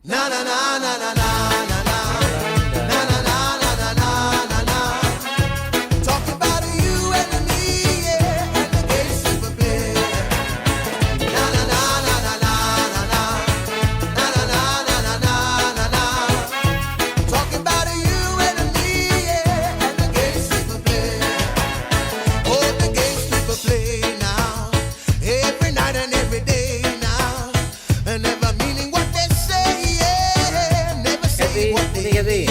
Na na na na na na na na. Na na na na na na na na. Talking about you and me, yeah, and the gay super play. Na na na na na na na na. Na na na na na na na na. Talking about you and me, yeah, and the gay super play. Oh, the gay super play now, every night and every day now, and never meaning what they say, yeah, never say what they mean.